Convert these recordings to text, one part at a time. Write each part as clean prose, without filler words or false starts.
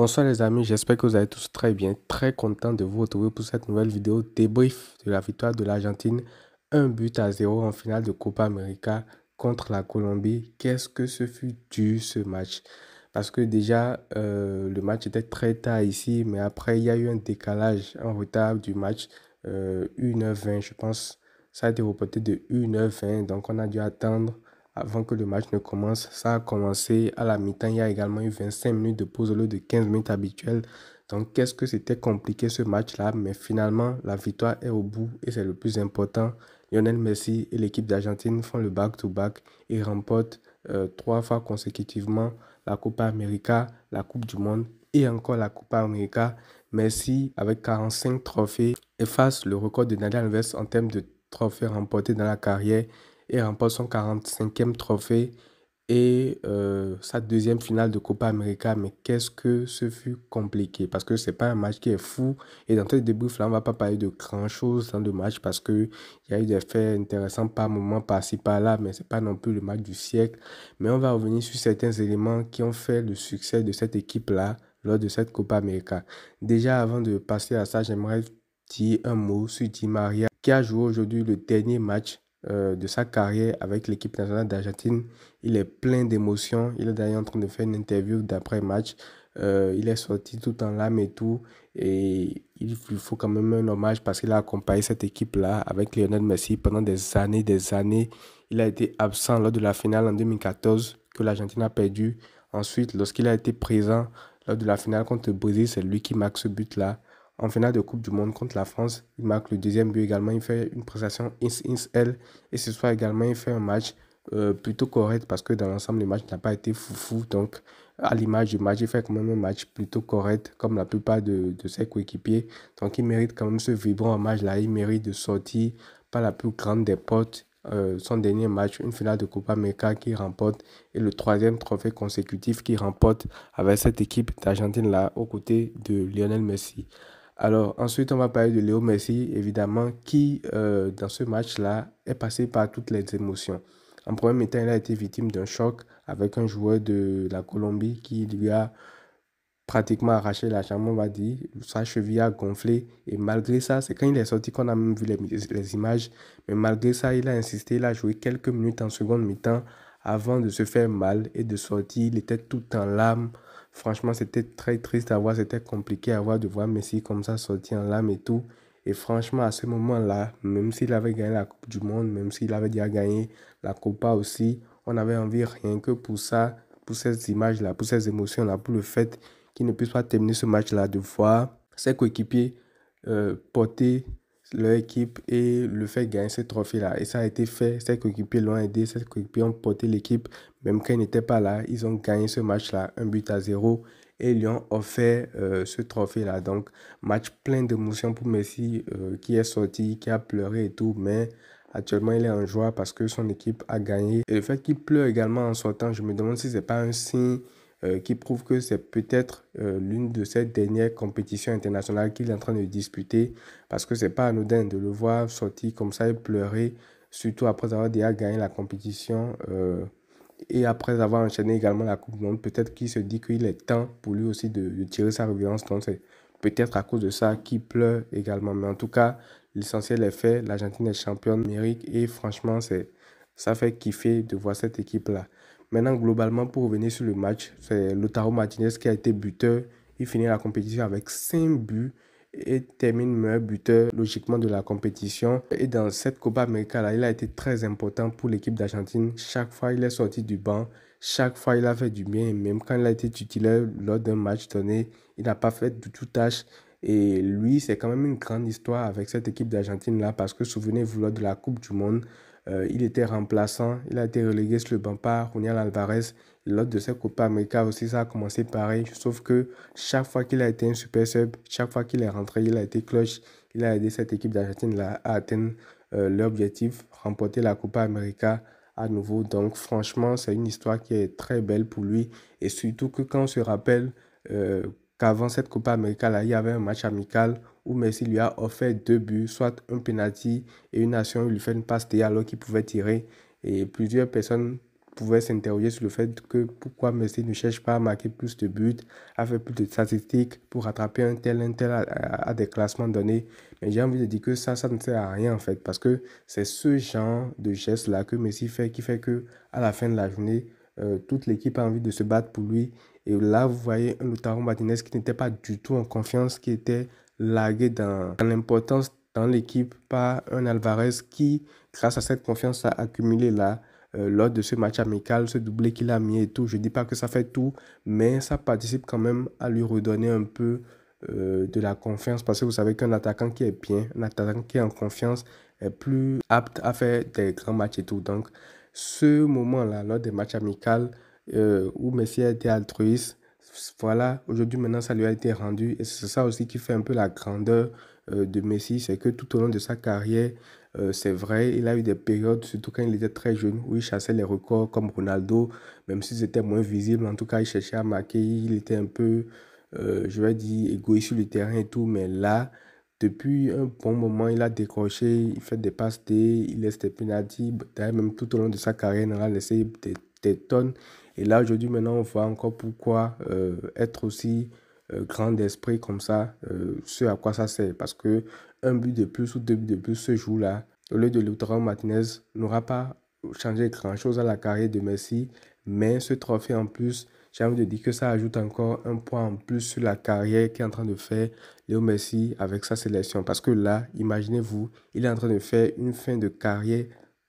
Bonsoir les amis, j'espère que vous allez tous très bien, très content de vous retrouver pour cette nouvelle vidéo débrief de la victoire de l'Argentine, 1 but à 0 en finale de Copa América contre la Colombie. Qu'est-ce que ce fut dur ce match? Parce que déjà, le match était très tard ici, mais après, il y a eu un décalage, un retard du match, 1h20, je pense. Ça a été reporté de 1h20, donc on a dû attendre avant que le match ne commence. Ça a commencé à la mi-temps. Il y a également eu 25 minutes de pause au lieu de 15 minutes habituelles. Donc, qu'est-ce que c'était compliqué ce match-là? Mais finalement, la victoire est au bout et c'est le plus important. Lionel Messi et l'équipe d'Argentine font le back-to-back et remportent 3 fois consécutivement la Copa América, la Coupe du Monde et encore la Copa América. Messi, avec 45 trophées, efface le record de Daniel Alves en termes de trophées remportés dans la carrière et remporte son 45e trophée et sa deuxième finale de Copa América. Mais qu'est-ce que ce fut compliqué parce que c'est pas un match qui est fou. Et dans ce débrief-là, on va pas parler de grand-chose dans le match parce qu'il y a eu des faits intéressants par moment, par-ci, par-là, mais c'est pas non plus le match du siècle. Mais on va revenir sur certains éléments qui ont fait le succès de cette équipe-là lors de cette Copa América. Déjà, avant de passer à ça, j'aimerais dire un mot sur Di Maria qui a joué aujourd'hui le dernier match de sa carrière avec l'équipe nationale d'Argentine. Il est plein d'émotions. Il est d'ailleurs en train de faire une interview d'après-match. Il est sorti tout en larmes et tout. Et il lui faut quand même un hommage parce qu'il a accompagné cette équipe-là avec Lionel Messi pendant des années, des années. Il a été absent lors de la finale en 2014 que l'Argentine a perdu. Ensuite, lorsqu'il a été présent lors de la finale contre le Brésil, c'est lui qui marque ce but-là. En finale de Coupe du Monde contre la France, il marque le deuxième but également. Il fait une prestation ins-ins-L. Et ce soir également, il fait un match plutôt correct parce que dans l'ensemble, le match n'a pas été foufou. Donc, à l'image du match, il fait quand même un match plutôt correct comme la plupart de ses coéquipiers. Donc, il mérite quand même ce vibrant match-là. Il mérite de sortir par la plus grande des portes. Son dernier match, une finale de Copa América qu'il remporte et le troisième trophée consécutif qu'il remporte avec cette équipe d'Argentine-là aux côtés de Lionel Messi. Alors, ensuite, on va parler de Léo Messi, évidemment, qui, dans ce match-là, est passé par toutes les émotions. En premier mi-temps, il a été victime d'un choc avec un joueur de la Colombie qui lui a pratiquement arraché la jambe, on va dire. Sa cheville a gonflé. Et malgré ça, c'est quand il est sorti qu'on a même vu les images. Mais malgré ça, il a insisté, il a joué quelques minutes en seconde mi-temps avant de se faire mal et de sortir. Il était tout en larmes. Franchement, c'était très triste à voir. C'était compliqué à voir de voir Messi comme ça sortir en larmes et tout. Et franchement, à ce moment-là, même s'il avait gagné la Coupe du Monde, même s'il avait déjà gagné la Copa aussi, on avait envie rien que pour ça, pour ces images-là, pour ces émotions-là, pour le fait qu'il ne puisse pas terminer ce match-là, de voir ses coéquipiers porter leur équipe et le faire gagner ce trophée-là. Et ça a été fait, ses coéquipiers l'ont aidé, ses coéquipiers ont porté l'équipe, même quand ils n'étaient pas là, ils ont gagné ce match-là, 1 but à 0, et lui ont offert ce trophée-là. Donc, match plein d'émotions pour Messi qui est sorti, qui a pleuré et tout, mais actuellement, il est en joie parce que son équipe a gagné. Et le fait qu'il pleure également en sortant, je me demande si ce n'est pas un signe qui prouve que c'est peut-être l'une de ses dernières compétitions internationales qu'il est en train de disputer. Parce que c'est pas anodin de le voir sortir comme ça et pleurer, surtout après avoir déjà gagné la compétition. Et après avoir enchaîné également la Coupe du Monde, peut-être qu'il se dit qu'il est temps pour lui aussi de tirer sa revanche. Donc c'est peut-être à cause de ça qu'il pleure également. Mais en tout cas, l'essentiel est fait. L'Argentine est championne numérique et franchement, ça fait kiffer de voir cette équipe-là. Maintenant, globalement, pour revenir sur le match, c'est Lautaro Martinez qui a été buteur. Il finit la compétition avec 5 buts et termine meilleur buteur logiquement de la compétition. Et dans cette Copa América là, il a été très important pour l'équipe d'Argentine. Chaque fois, il est sorti du banc. Chaque fois, il a fait du bien. Et même quand il a été titulaire lors d'un match donné, il n'a pas fait du tout tâche. Et lui, c'est quand même une grande histoire avec cette équipe d'Argentine-là parce que souvenez-vous, lors de la Coupe du Monde, il était remplaçant. Il a été relégué sur le banc par Julián Alvarez. Lors de cette Copa América aussi, ça a commencé pareil. Sauf que chaque fois qu'il a été un super sub, chaque fois qu'il est rentré, il a été clutch. Il a aidé cette équipe d'Argentine-là à atteindre leur objectif, remporter la Copa América à nouveau. Donc franchement, c'est une histoire qui est très belle pour lui. Et surtout que quand on se rappelle euh, qu'avant cette Copa América-là, il y avait un match amical où Messi lui a offert 2 buts, soit un penalty et une action, il lui fait une passe D alors qu'il pouvait tirer. Et plusieurs personnes pouvait s'interroger sur le fait que pourquoi Messi ne cherche pas à marquer plus de buts, à faire plus de statistiques pour rattraper un tel à des classements donnés. Mais j'ai envie de dire que ça ne sert à rien en fait, parce que c'est ce genre de geste-là que Messi fait qui fait que à la fin de la journée, toute l'équipe a envie de se battre pour lui. Et là, vous voyez un Lautaro Martinez qui n'était pas du tout en confiance, qui était largué dans l'importance dans l'équipe par un Alvarez qui, grâce à cette confiance accumulée là, lors de ce match amical, ce doublé qu'il a mis et tout, je ne dis pas que ça fait tout, mais ça participe quand même à lui redonner un peu de la confiance parce que vous savez qu'un attaquant qui est bien, un attaquant qui est en confiance est plus apte à faire des grands matchs et tout. Donc, ce moment-là, lors des matchs amicaux où Messi a été altruiste, voilà, aujourd'hui maintenant ça lui a été rendu et c'est ça aussi qui fait un peu la grandeur de Messi, c'est que tout au long de sa carrière, c'est vrai, il a eu des périodes, surtout quand il était très jeune, où il chassait les records comme Ronaldo, même s'ils étaient moins visibles, en tout cas il cherchait à marquer, il était un peu, je vais dire, égoïste sur le terrain et tout, mais là, depuis un bon moment, il a décroché, il fait des passes D, il laisse des penalties, d'ailleurs même tout au long de sa carrière, il en a laissé des tonnes. Et là, aujourd'hui, maintenant, on voit encore pourquoi être aussi grand d'esprit comme ça, ce à quoi ça sert. Parce que un but de plus ou deux buts de plus ce jour-là, au lieu de Lautaro Martinez, n'aura pas changé grand-chose à la carrière de Messi. Mais ce trophée en plus, j'ai envie de dire que ça ajoute encore un point en plus sur la carrière qu'est en train de faire Léo Messi avec sa sélection. Parce que là, imaginez-vous, il est en train de faire une fin de carrière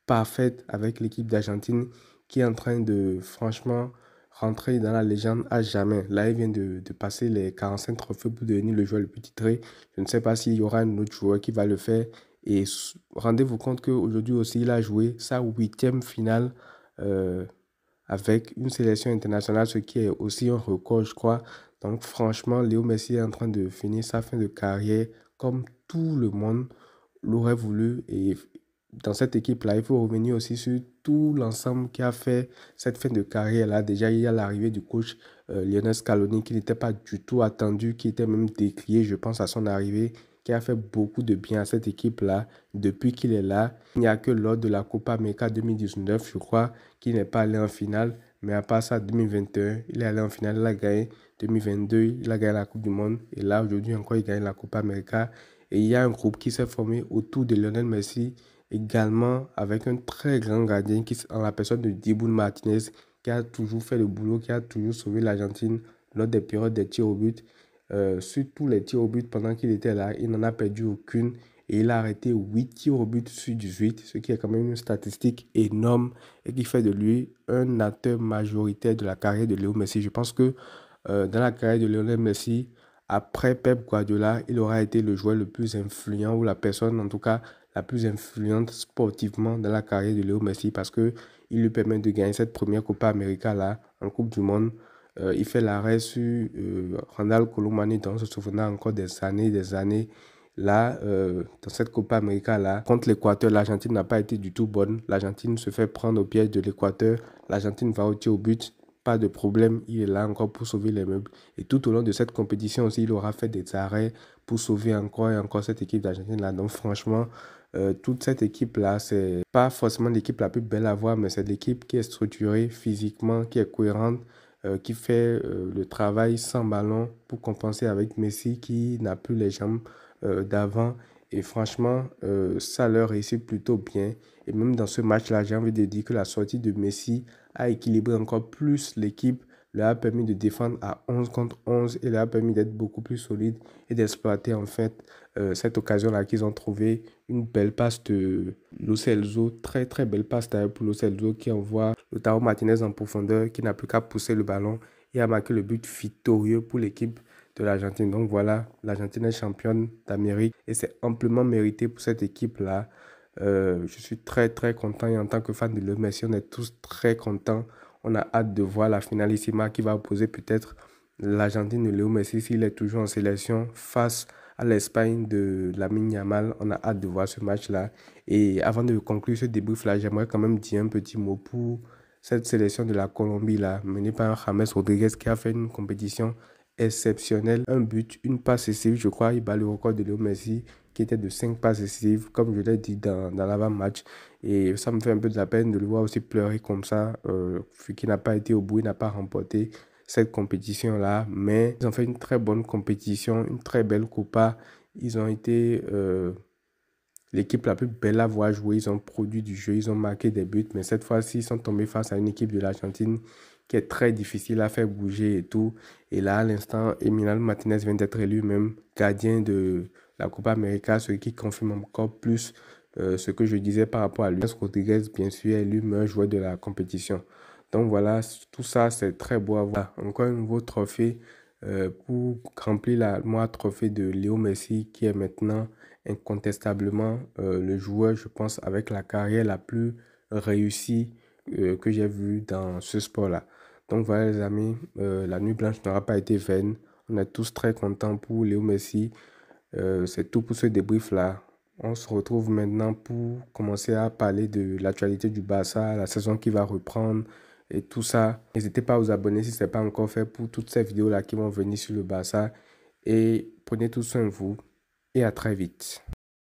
parfaite avec l'équipe d'Argentine qui est en train de, franchement, rentrer dans la légende à jamais. Là, il vient de passer les 45 trophées pour devenir le joueur le plus titré. Je ne sais pas s'il y aura un autre joueur qui va le faire. Et rendez-vous compte qu'aujourd'hui aussi, il a joué sa huitième finale euh, avec une sélection internationale, ce qui est aussi un record, je crois. Donc, franchement, Léo Messi est en train de finir sa fin de carrière comme tout le monde l'aurait voulu. Et dans cette équipe-là, il faut revenir aussi sur tout l'ensemble qui a fait cette fin de carrière-là. Déjà, il y a l'arrivée du coach Lionel Scaloni qui n'était pas du tout attendu, qui était même décrié, je pense, à son arrivée, qui a fait beaucoup de bien à cette équipe-là. Depuis qu'il est là, il n'y a que lors de la Copa América 2019, je crois, qu'il n'est pas allé en finale. Mais à part ça, 2021, il est allé en finale, il a gagné. 2022, il a gagné la Coupe du Monde. Et là, aujourd'hui encore, il gagne la Copa América. Et il y a un groupe qui s'est formé autour de Lionel Messi, également avec un très grand gardien qui, en la personne de Dibu Martinez, qui a toujours fait le boulot, qui a toujours sauvé l'Argentine lors des périodes des tirs au but. Sur tous les tirs au but pendant qu'il était là, il n'en a perdu aucune. Et il a arrêté 8 tirs au but sur 18, ce qui est quand même une statistique énorme et qui fait de lui un acteur majoritaire de la carrière de Léo Messi. Je pense que dans la carrière de Lionel Messi, après Pep Guardiola, il aura été le joueur le plus influent ou la personne en tout cas la plus influente sportivement dans la carrière de Léo Messi parce que il lui permet de gagner cette première Copa América là en Coupe du Monde. Il fait l'arrêt sur Ronald Colomani dont on se souvenant encore des années, des années. Là, dans cette Copa América là, contre l'Équateur, l'Argentine n'a pas été du tout bonne. L'Argentine se fait prendre au piège de l'Équateur. L'Argentine va au tir au but. Pas de problème, il est là encore pour sauver les meubles. Et tout au long de cette compétition aussi, il aura fait des arrêts pour sauver encore et encore cette équipe d'Argentine-là. Donc franchement, toute cette équipe-là, c'est pas forcément l'équipe la plus belle à voir, mais c'est l'équipe qui est structurée physiquement, qui est cohérente, qui fait le travail sans ballon pour compenser avec Messi qui n'a plus les jambes d'avant. Et franchement, ça leur réussit plutôt bien. Et même dans ce match-là, j'ai envie de dire que la sortie de Messi a équilibré encore plus l'équipe, leur a permis de défendre à 11 contre 11 et leur a permis d'être beaucoup plus solide et d'exploiter en fait cette occasion-là qu'ils ont trouvé une belle passe de Lo Celso, très très belle passe d'ailleurs pour Lo Celso qui envoie Lautaro Martinez en profondeur, qui n'a plus qu'à pousser le ballon et a marqué le but victorieux pour l'équipe de l'Argentine. Donc voilà, l'Argentine est championne d'Amérique et c'est amplement mérité pour cette équipe-là. Je suis très très content et en tant que fan de Léo Messi, on est tous très contents. On a hâte de voir la finalissima qui va opposer peut-être l'Argentine de Léo Messi s'il est toujours en sélection face à l'Espagne de Lamine Yamal. On a hâte de voir ce match-là. Et avant de conclure ce débrief-là, j'aimerais quand même dire un petit mot pour cette sélection de la Colombie-là, menée par James Rodriguez qui a fait une compétition exceptionnelle. Un but, une passe décisive, je crois, il bat le record de Léo Messi. qui était de 5 passes décisives, comme je l'ai dit dans l'avant-match. Et ça me fait un peu de la peine de le voir aussi pleurer comme ça, vu qu'il n'a pas été au bout, il n'a pas remporté cette compétition-là. Mais ils ont fait une très bonne compétition, une très belle Copa. Ils ont été l'équipe la plus belle à voir jouer. Ils ont produit du jeu, ils ont marqué des buts. Mais cette fois-ci, ils sont tombés face à une équipe de l'Argentine qui est très difficile à faire bouger et tout. Et là, à l'instant, Emiliano Martinez vient d'être élu même gardien de la Copa América, ce qui confirme encore plus ce que je disais par rapport à Luis Rodriguez, bien sûr, élu meilleur joueur de la compétition. Donc voilà, tout ça, c'est très beau à voir. Encore un nouveau trophée pour remplir l'armoire trophée de Léo Messi, qui est maintenant incontestablement le joueur, je pense, avec la carrière la plus réussie que j'ai vue dans ce sport-là. Donc voilà les amis, la nuit blanche n'aura pas été vaine. On est tous très contents pour Léo Messi. C'est tout pour ce débrief-là. On se retrouve maintenant pour commencer à parler de l'actualité du Barça, la saison qui va reprendre et tout ça. N'hésitez pas à vous abonner si ce n'est pas encore fait pour toutes ces vidéos-là qui vont venir sur le Barça. Et prenez tout soin de vous et à très vite.